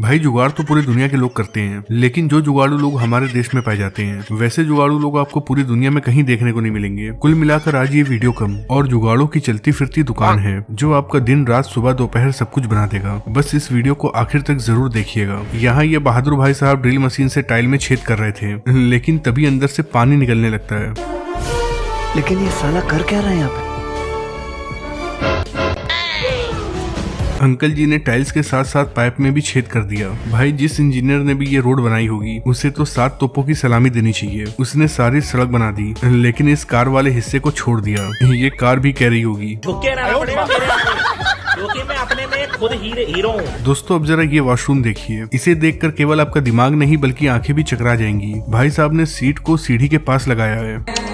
भाई जुगाड़ तो पूरी दुनिया के लोग करते हैं, लेकिन जो जुगाड़ू लोग हमारे देश में पाए जाते हैं वैसे जुगाड़ू लोग आपको पूरी दुनिया में कहीं देखने को नहीं मिलेंगे। कुल मिलाकर आज ये वीडियो कम और जुगाड़ों की चलती फिरती दुकान है जो आपका दिन रात सुबह दोपहर सब कुछ बना देगा। बस इस वीडियो को आखिर तक जरूर देखिएगा। यहाँ ये बहादुर भाई साहब ड्रिल मशीन से टाइल में छेद कर रहे थे, लेकिन तभी अंदर से पानी निकलने लगता है। लेकिन ये साला कर क्या रहा है यहाँ पे? अंकल जी ने टाइल्स के साथ साथ पाइप में भी छेद कर दिया। भाई जिस इंजीनियर ने भी ये रोड बनाई होगी उसे तो 7 तोपों की सलामी देनी चाहिए। उसने सारी सड़क बना दी, लेकिन इस कार वाले हिस्से को छोड़ दिया। ये कार भी कह रही होगी क्योंकि मैं अपने में खुद हीरो हूँ। दोस्तों अब जरा ये वॉशरूम देखिए। इसे देखकर केवल आपका दिमाग नहीं बल्कि आंखें भी चकरा जाएंगी। भाई साहब ने सीट को सीढ़ी के पास लगाया है।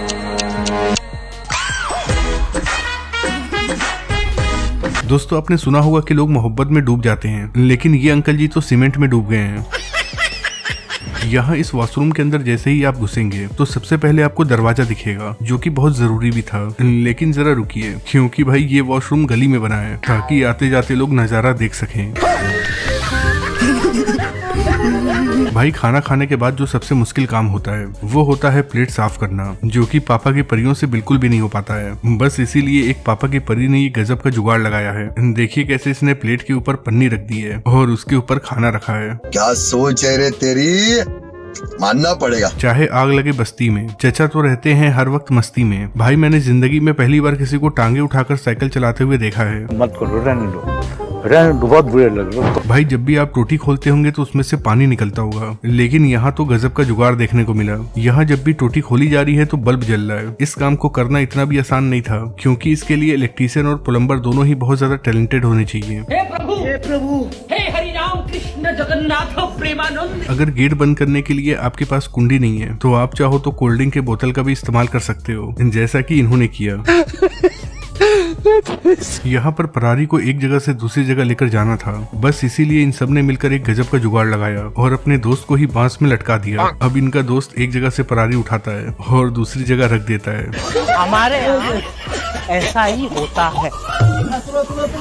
दोस्तों आपने सुना होगा कि लोग मोहब्बत में डूब जाते हैं, लेकिन ये अंकल जी तो सीमेंट में डूब गए हैं। यहाँ इस वॉशरूम के अंदर जैसे ही आप घुसेंगे तो सबसे पहले आपको दरवाजा दिखेगा, जो कि बहुत जरूरी भी था। लेकिन जरा रुकिए, क्योंकि भाई ये वॉशरूम गली में बना है ताकि आते जाते लोग नजारा देख सकें। भाई खाना खाने के बाद जो सबसे मुश्किल काम होता है वो होता है प्लेट साफ करना, जो कि पापा की परियों से बिल्कुल भी नहीं हो पाता है। बस इसीलिए एक पापा की परी ने ये गजब का जुगाड़ लगाया है। देखिए कैसे इसने प्लेट के ऊपर पन्नी रख दी है और उसके ऊपर खाना रखा है। क्या सोच है रे तेरी, मानना पड़ेगा। चाहे आग लगे बस्ती में, चचा तो रहते हैं हर वक्त मस्ती में। भाई मैंने जिंदगी में पहली बार किसी को टांगे उठाकर साइकिल चलाते हुए देखा है। मत करो, रहने दो, बहुत बुरे लग रहे हो। भाई जब भी आप टोटी खोलते होंगे तो उसमें से पानी निकलता होगा, लेकिन यहाँ तो गजब का जुगाड़ देखने को मिला। यहाँ जब भी टोटी खोली जा रही है तो बल्ब जल रहा है। इस काम को करना इतना भी आसान नहीं था, क्योंकि इसके लिए इलेक्ट्रीशियन और प्लम्बर दोनों ही बहुत ज्यादा टैलेंटेड होने चाहिए। हे प्रभु, हे हरि राम कृष्ण जगन्नाथ प्रेमानंद। अगर गेट बंद करने के लिए आपके पास कुंडी नहीं है तो आप चाहो तो कोल्ड ड्रिंक के बोतल का भी इस्तेमाल कर सकते हो, जैसा कि इन्होंने किया। यहाँ पर परारी को एक जगह से दूसरी जगह लेकर जाना था, बस इसीलिए इन सब ने मिलकर एक गजब का जुगाड़ लगाया और अपने दोस्त को ही बांस में लटका दिया। अब इनका दोस्त एक जगह से परारी उठाता है और दूसरी जगह रख देता है। हमारे यहाँ ऐसा ही होता है।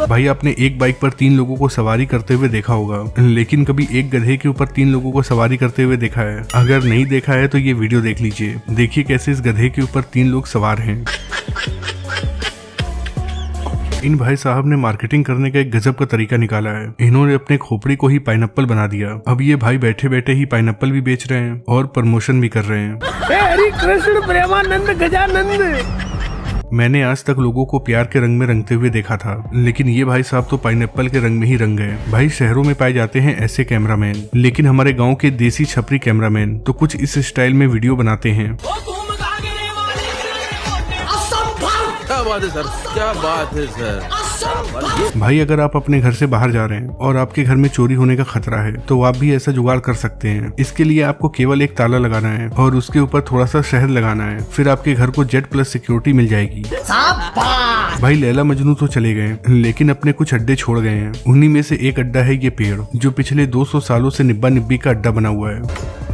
भाई आपने एक बाइक पर 3 लोगों को सवारी करते हुए देखा होगा, लेकिन कभी एक गधे के ऊपर 3 लोगों को सवारी करते हुए देखा है? अगर नहीं देखा है तो ये वीडियो देख लीजिए। देखिए कैसे इस गधे के ऊपर 3 लोग सवार हैं। इन भाई साहब ने मार्केटिंग करने का एक गजब का तरीका निकाला है। इन्होंने अपने खोपड़ी को ही पाइनएप्पल बना दिया। अब ये भाई बैठे बैठे ही पाइनएप्पल भी बेच रहे हैं और प्रमोशन भी कर रहे हैं। हरि कृष्ण प्रेमानंद गजानंद। मैंने आज तक लोगों को प्यार के रंग में रंगते हुए देखा था, लेकिन ये भाई साहब तो पाइनएप्पल के रंग में ही रंग गए। भाई शहरों में पाए जाते हैं ऐसे कैमरामैन, लेकिन हमारे गांव के देसी छपरी कैमरामैन तो कुछ इस स्टाइल में वीडियो बनाते हैं। क्या बात है सर, क्या बात है सर। भाई अगर आप अपने घर से बाहर जा रहे हैं और आपके घर में चोरी होने का खतरा है तो आप भी ऐसा जुगाड़ कर सकते हैं। इसके लिए आपको केवल एक ताला लगाना है और उसके ऊपर थोड़ा सा शहद लगाना है, फिर आपके घर को जेड+ सिक्योरिटी मिल जाएगी। भाई लैला मजनू तो चले गए, लेकिन अपने कुछ अड्डे छोड़ गए हैं। उन्हीं में से एक अड्डा है ये पेड़, जो पिछले 200 सालों से निब्बा निब्बी का अड्डा बना हुआ है।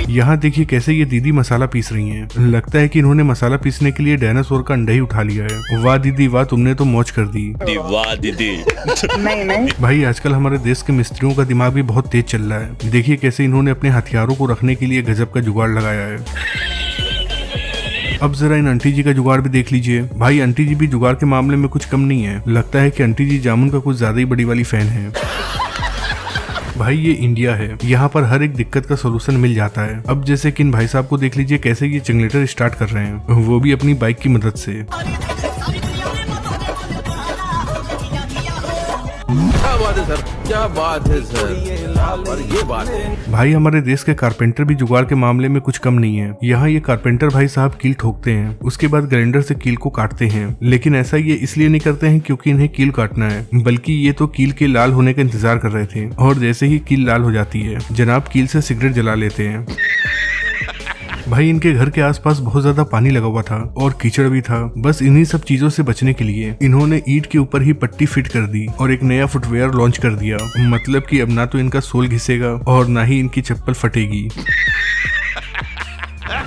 यहाँ देखिए कैसे ये दीदी मसाला पीस रही हैं। लगता है कि इन्होंने मसाला पीसने के लिए डायनासोर का अंडा ही उठा लिया है। वाह दीदी वाह, तुमने तो मौज कर दी। वाह दीदी। नहीं। भाई आजकल हमारे देश के मिस्त्रियों का दिमाग भी बहुत तेज चल रहा है। देखिए कैसे इन्होंने अपने हथियारों को रखने के लिए गजब का जुगाड़ लगाया है। अब जरा इन आंटी जी का जुगाड़ भी देख लीजिए। भाई आंटी जी भी जुगाड़ के मामले में कुछ कम नहीं है। लगता है कि आंटी जी जामुन का कुछ ज्यादा ही बड़ी वाली फैन है। भाई ये इंडिया है, यहाँ पर हर एक दिक्कत का सोल्यूशन मिल जाता है। अब जैसे कि इन भाई साहब को देख लीजिए कैसे ये जनरेटर स्टार्ट कर रहे हैं, वो भी अपनी बाइक की मदद से। क्या बात है सर, क्या बात है सर। और ये बात है भाई हमारे देश के कारपेंटर भी जुगाड़ के मामले में कुछ कम नहीं है। यहाँ ये कारपेंटर भाई साहब कील ठोकते हैं, उसके बाद ग्राइंडर से कील को काटते हैं। लेकिन ऐसा ये इसलिए नहीं करते हैं क्योंकि इन्हें कील काटना है, बल्कि ये तो कील के लाल होने का इंतजार कर रहे थे। और जैसे ही कील लाल हो जाती है जनाब कील से सिगरेट जला लेते हैं। भाई इनके घर के आसपास बहुत ज्यादा पानी लगा हुआ था और कीचड़ भी था। बस इन्हीं सब चीजों से बचने के लिए इन्होंने ईंट के ऊपर ही पट्टी फिट कर दी और एक नया फुटवेयर लॉन्च कर दिया। मतलब कि अब ना तो इनका सोल घिसेगा और ना ही इनकी चप्पल फटेगी।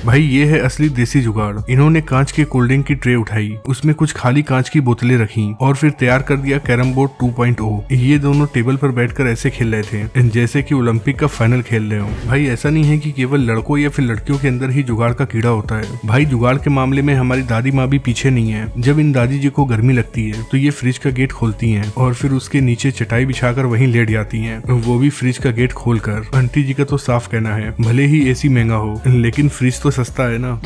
भाई ये है असली देसी जुगाड़। इन्होंने कांच के कोल्ड ड्रिंक की ट्रे उठाई, उसमें कुछ खाली कांच की बोतलें रखी और फिर तैयार कर दिया कैरम बोर्ड 2.0। ये दोनों टेबल पर बैठकर ऐसे खेल रहे थे जैसे कि ओलंपिक का फाइनल खेल रहे हो। भाई ऐसा नहीं है कि केवल लड़कों या फिर लड़कियों के अंदर ही जुगाड़ का कीड़ा होता है। भाई जुगाड़ के मामले में हमारी दादी माँ भी पीछे नहीं है। जब इन दादी जी को गर्मी लगती है तो ये फ्रिज का गेट खोलती हैं और फिर उसके नीचे चटाई बिछाकर वहीं लेट जाती हैं, वो भी फ्रिज का गेट खोलकर। आंटी जी का तो साफ कहना है, भले ही एसी महंगा हो लेकिन फ्रिज तो सस्ता है ना।